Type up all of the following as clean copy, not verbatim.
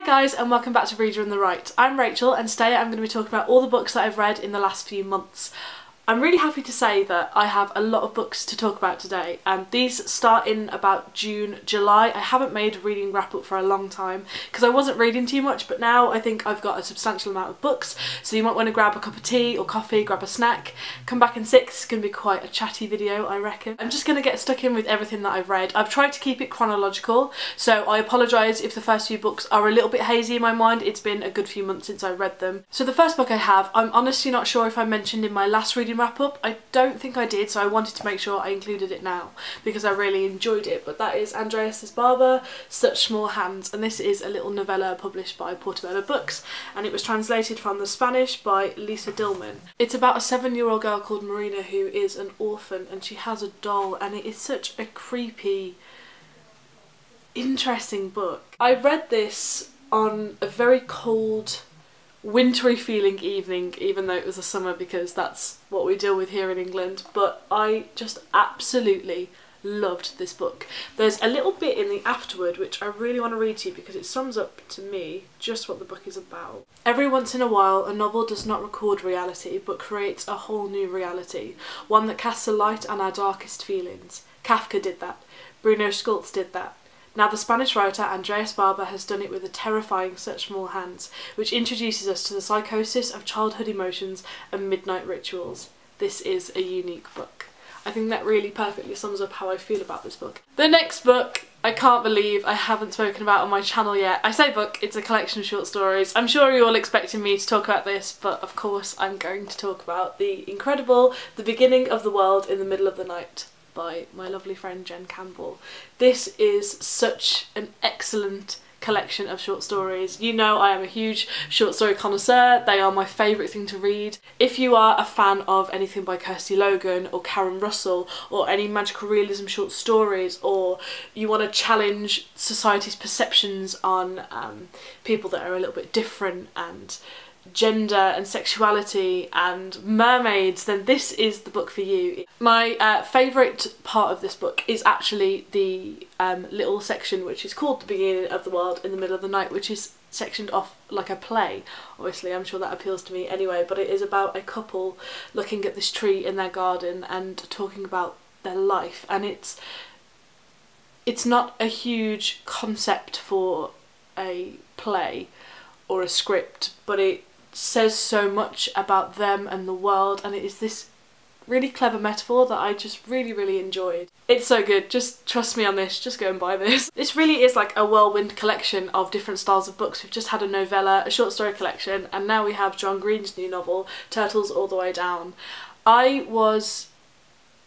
guys, and welcome back to Reader and the Right. I'm Rachel, and today I'm going to be talking about all the books that I've read in the last few months. I'm really happy to say that I have a lot of books to talk about today. These start in about June, July. I haven't made a reading wrap up for a long time because I wasn't reading too much, but now I think I've got a substantial amount of books, so you might want to grab a cup of tea or coffee, grab a snack, come back in 6. It's going to be quite a chatty video, I reckon. I'm just going to get stuck in with everything that I've read. I've tried to keep it chronological, so I apologise if the first few books are a little bit hazy in my mind. It's been a good few months since I read them. So the first book I have, I'm honestly not sure if I mentioned in my last reading wrap up. I don't think I did, so I wanted to make sure I included it now because I really enjoyed it, but that is Andreas Barber, Such Small Hands, and this is a little novella published by Portobello Books, and it was translated from the Spanish by Lisa Dillman. It's about a 7-year-old girl called Marina who is an orphan, and she has a doll, and it is such a creepy, interesting book. I read this on a very cold, wintry feeling evening, even though it was a summer because that's what we deal with here in England, but I just absolutely loved this book. There's a little bit in the afterword which I really want to read to you because it sums up to me just what the book is about. Every once in a while a novel does not record reality but creates a whole new reality, one that casts a light on our darkest feelings. Kafka did that. Bruno Schulz did that. Now the Spanish writer Andreas Barber has done it with a terrifying Such Small Hands, which introduces us to the psychosis of childhood emotions and midnight rituals. This is a unique book. I think that really perfectly sums up how I feel about this book. The next book, I can't believe I haven't spoken about on my channel yet. I say book, it's a collection of short stories. I'm sure you're all expecting me to talk about this, but of course I'm going to talk about the incredible The Beginning of the World in the Middle of the Night by my lovely friend Jen Campbell. This is such an excellent collection of short stories. You know I am a huge short story connoisseur. They are my favourite thing to read. If you are a fan of anything by Kirsty Logan or Karen Russell or any magical realism short stories, or you want to challenge society's perceptions on people that are a little bit different and gender and sexuality and mermaids, then this is the book for you. My favourite part of this book is actually the little section which is called The Beginning of the World in the Middle of the Night, which is sectioned off like a play. Obviously I'm sure that appeals to me anyway, but it is about a couple looking at this tree in their garden and talking about their life, and it's not a huge concept for a play or a script, but it says so much about them and the world, and it is this really clever metaphor that I just really enjoyed. It's so good, just trust me on this, just go and buy this. This really is like a whirlwind collection of different styles of books. We've just had a novella, a short story collection, and now we have John Green's new novel, Turtles All the Way Down. I was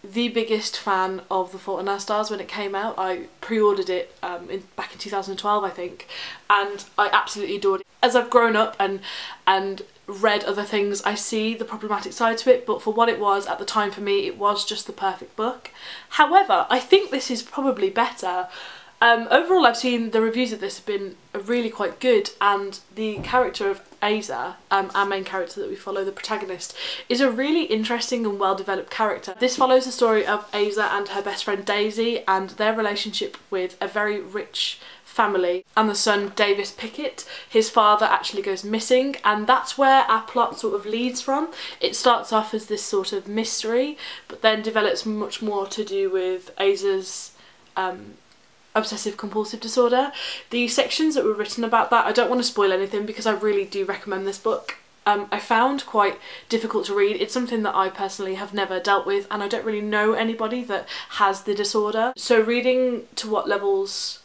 the biggest fan of The Fault in Our Stars when it came out. I pre-ordered it back in 2012 I think, and I absolutely adored it. As I've grown up and read other things, I see the problematic side to it, but for what it was at the time, for me it was just the perfect book. However, I think this is probably better. Overall I've seen the reviews of this have been really quite good, and the character of Aza, our main character that we follow, the protagonist, is a really interesting and well developed character. This follows the story of Aza and her best friend Daisy and their relationship with a very rich family and the son Davis Pickett. His father actually goes missing, and that's where our plot sort of leads from. It starts off as this sort of mystery, but then develops much more to do with Aza's obsessive compulsive disorder. The sections that were written about that, I don't want to spoil anything because I really do recommend this book. I found quite difficult to read. It's something that I personally have never dealt with, and I don't really know anybody that has the disorder, so reading to what levels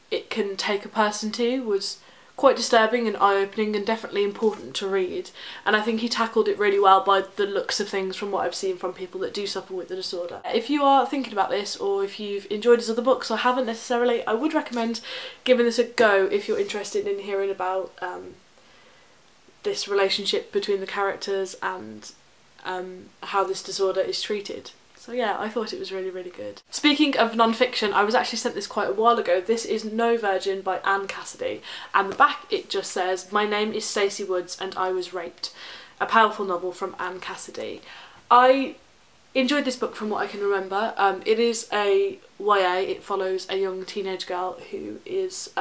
it can take a person to was quite disturbing and eye-opening and definitely important to read, and I think he tackled it really well by the looks of things from what I've seen from people that do suffer with the disorder. If you are thinking about this, or if you've enjoyed his other books or haven't necessarily, I would recommend giving this a go if you're interested in hearing about this relationship between the characters and how this disorder is treated. So yeah, I thought it was really good. Speaking of non-fiction, I was actually sent this quite a while ago. This is No Virgin by Anne Cassidy, and the back it just says, "My name is Stacey Woods and I was raped." A powerful novel from Anne Cassidy. I enjoyed this book from what I can remember. It is a YA. It follows a young teenage girl who is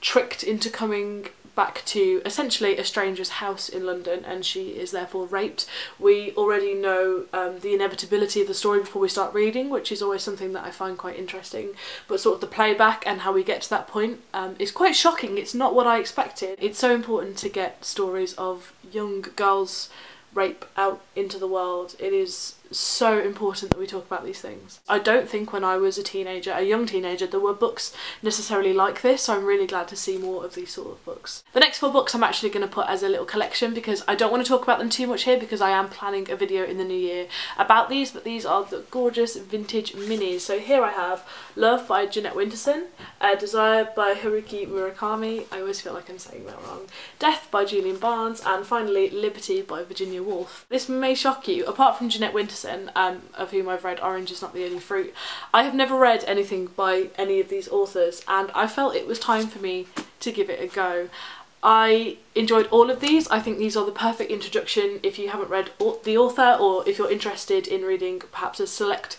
tricked into coming back to essentially a stranger's house in London, and she is therefore raped. We already know the inevitability of the story before we start reading, which is always something that I find quite interesting, but sort of the playback and how we get to that point is quite shocking. It's not what I expected. It's so important to get stories of young girls' rape out into the world. It is so important that we talk about these things. I don't think when I was a young teenager, there were books necessarily like this, so I'm really glad to see more of these sort of books. The next 4 books I'm actually going to put as a little collection because I don't want to talk about them too much here because I am planning a video in the new year about these, but these are the gorgeous vintage minis. So here I have Love by Jeanette Winterson, Desire by Haruki Murakami, I always feel like I'm saying that wrong, Death by Julian Barnes, and finally Liberty by Virginia Woolf. This may shock you, apart from Jeanette Winterson, of whom I've read Orange is Not the Only Fruit, I have never read anything by any of these authors, and I felt it was time for me to give it a go. I enjoyed all of these. I think these are the perfect introduction if you haven't read the author, or if you're interested in reading perhaps a select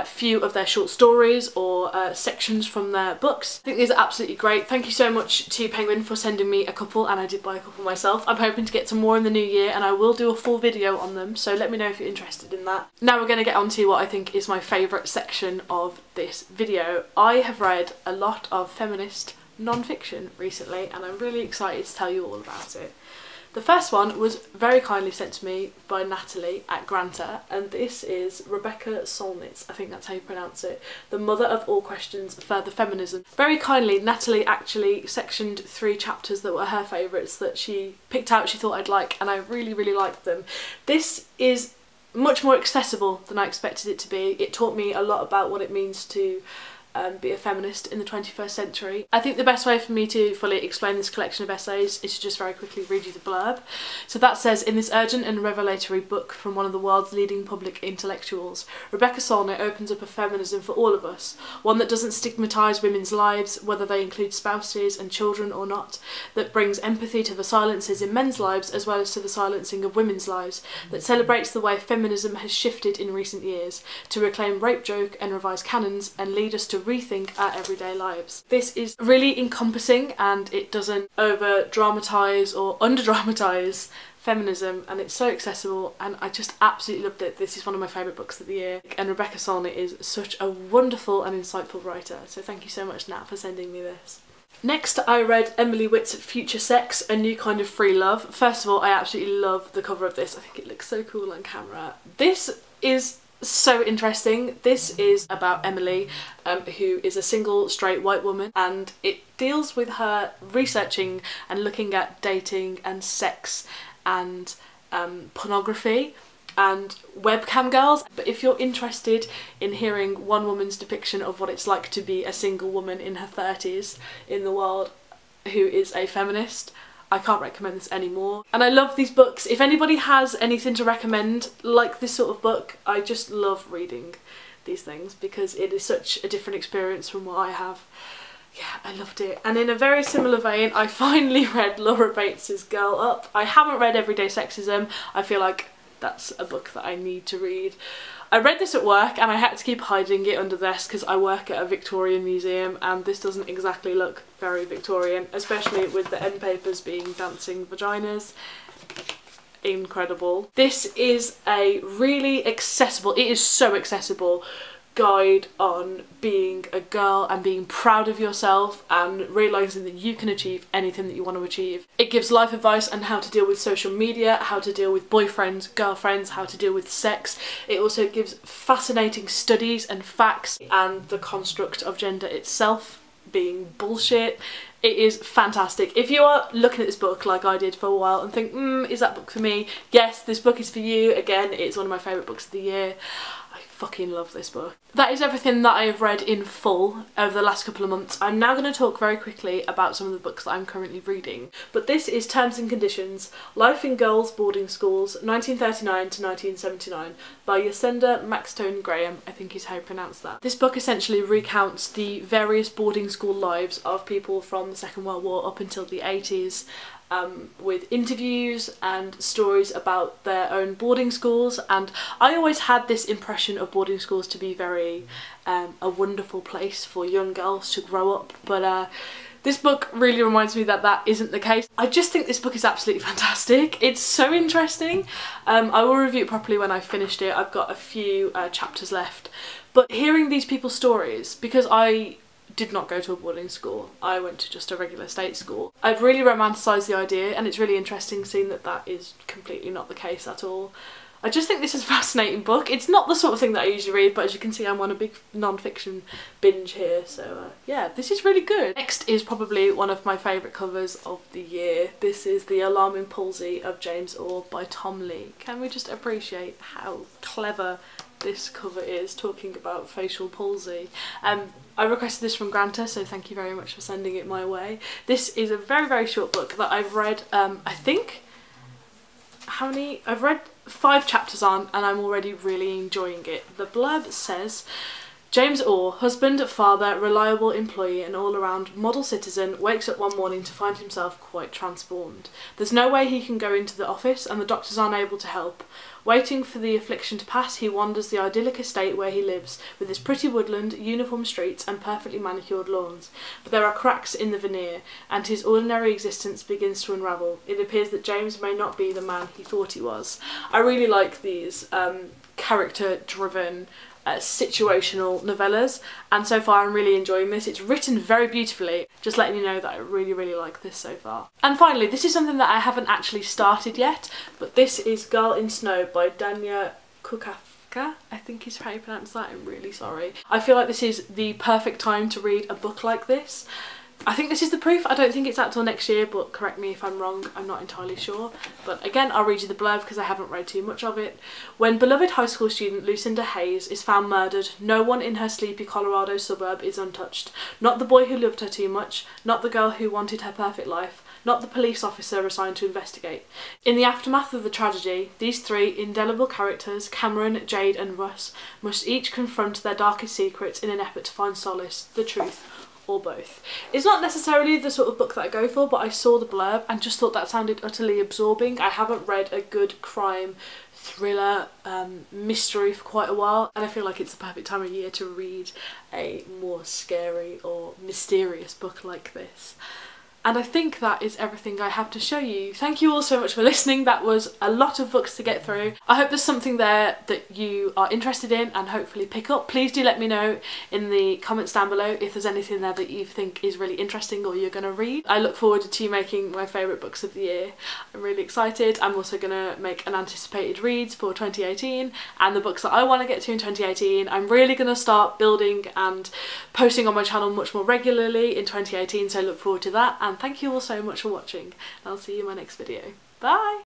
few of their short stories or sections from their books. I think these are absolutely great. Thank you so much to Penguin for sending me a couple, and I did buy a couple myself. I'm hoping to get some more in the new year, and I will do a full video on them, so let me know if you're interested in that. Now we're going to get on to what I think is my favourite section of this video. I have read a lot of feminist non-fiction recently, and I'm really excited to tell you all about it. The first one was very kindly sent to me by Natalie at Granta, and this is Rebecca Solnitz, I think that's how you pronounce it, the mother of all questions further feminism. Very kindly, Natalie actually sectioned 3 chapters that were her favourites that she picked out she thought I'd like, and I really, really liked them. This is much more accessible than I expected it to be. It taught me a lot about what it means to be a feminist in the 21st century. I think the best way for me to fully explain this collection of essays is to just very quickly read you the blurb. So that says, in this urgent and revelatory book from one of the world's leading public intellectuals, Rebecca Solnit opens up a feminism for all of us, one that doesn't stigmatise women's lives, whether they include spouses and children or not, that brings empathy to the silences in men's lives as well as to the silencing of women's lives, that celebrates the way feminism has shifted in recent years, to reclaim rape joke and revise canons and lead us to rethink our everyday lives. This is really encompassing, and it doesn't over dramatise or under dramatise feminism, and it's so accessible, and I just absolutely loved it. This is one of my favourite books of the year, and Rebecca Solnit is such a wonderful and insightful writer, so thank you so much, Nat, for sending me this. Next, I read Emily Witt's Future Sex, A New Kind of Free Love. First of all, I absolutely love the cover of this. I think it looks so cool on camera. This is so interesting. This is about Emily, who is a single straight white woman, and it deals with her researching and looking at dating and sex and pornography and webcam girls. But if you're interested in hearing one woman's depiction of what it's like to be a single woman in her 30s in the world who is a feminist, I can't recommend this anymore. And I love these books. If anybody has anything to recommend like this sort of book, I just love reading these things because it is such a different experience from what I have. Yeah, I loved it. And in a very similar vein, I finally read Laura Bates's Girl Up. I haven't read Everyday Sexism. I feel like that's a book that I need to read. I read this at work and I had to keep hiding it under the desk because I work at a Victorian museum, and this doesn't exactly look very Victorian, especially with the end papers being dancing vaginas. Incredible. This is a really accessible, it is so accessible, guide on being a girl and being proud of yourself and realising that you can achieve anything that you want to achieve. It gives life advice on how to deal with social media, how to deal with boyfriends, girlfriends, how to deal with sex. It also gives fascinating studies and facts and the construct of gender itself being bullshit. It is fantastic. If you are looking at this book like I did for a while and think, is that book for me? Yes, this book is for you. Again, it's one of my favourite books of the year. I fucking love this book. That is everything that I have read in full over the last couple of months. I'm now going to talk very quickly about some of the books that I'm currently reading. But this is Terms and Conditions, Life in Girls' Boarding Schools, 1939 to 1979 by Jacinda Maxtone Graham, I think is how you pronounce that. This book essentially recounts the various boarding school lives of people from the Second World War up until the 80s. With interviews and stories about their own boarding schools, and I always had this impression of boarding schools to be very a wonderful place for young girls to grow up, but This book really reminds me that that isn't the case. I just think this book is absolutely fantastic. It's so interesting. I will review it properly when I've finished it. I've got a few chapters left. But hearing these people's stories, because I did not go to a boarding school, I went to just a regular state school, I've really romanticised the idea, and it's really interesting seeing that that is completely not the case at all. I just think this is a fascinating book. It's not the sort of thing that I usually read, but as you can see I'm on a big non-fiction binge here, so yeah, this is really good. Next is probably one of my favourite covers of the year. This is The Alarming Palsy of James Orr by Tom Lee. Can we just appreciate how clever this cover is, talking about facial palsy? I requested this from Granta, so thank you very much for sending it my way. This is a very, very short book that I've read, I think, I've read 5 chapters on, and I'm already really enjoying it. The blurb says, James Orr, husband, father, reliable employee and all-around model citizen, wakes up one morning to find himself quite transformed. There's no way he can go into the office and the doctors aren't able to help. Waiting for the affliction to pass, he wanders the idyllic estate where he lives, with its pretty woodland, uniform streets and perfectly manicured lawns. But there are cracks in the veneer, and his ordinary existence begins to unravel. It appears that James may not be the man he thought he was. I really like these character-driven situational novellas, and so far I'm really enjoying this. It's written very beautifully, just letting you know that I really, really like this so far. And finally, this is something that I haven't actually started yet, but this is Garland Snow by Dania Kukafka, I think is how you pronounce that. I'm really sorry. I feel like this is the perfect time to read a book like this. I think this is the proof. I don't think it's out till next year, but correct me if I'm wrong, I'm not entirely sure. But again, I'll read you the blurb because I haven't read too much of it. When beloved high school student Lucinda Hayes is found murdered, no one in her sleepy Colorado suburb is untouched. Not the boy who loved her too much, not the girl who wanted her perfect life, not the police officer assigned to investigate. In the aftermath of the tragedy, these 3 indelible characters, Cameron, Jade and Russ, must each confront their darkest secrets in an effort to find solace, the truth, or both. It's not necessarily the sort of book that I go for, but I saw the blurb and just thought that sounded utterly absorbing. I haven't read a good crime, thriller, mystery for quite a while, and I feel like it's the perfect time of year to read a more scary or mysterious book like this. And I think that is everything I have to show you. Thank you all so much for listening. That was a lot of books to get through. I hope there's something there that you are interested in and hopefully pick up. Please do let me know in the comments down below if there's anything there that you think is really interesting or you're going to read. I look forward to making my favourite books of the year. I'm really excited. I'm also going to make an anticipated reads for 2018 and the books that I want to get to in 2018. I'm really going to start building and posting on my channel much more regularly in 2018, so I look forward to that. And thank you all so much for watching. I'll see you in my next video. Bye!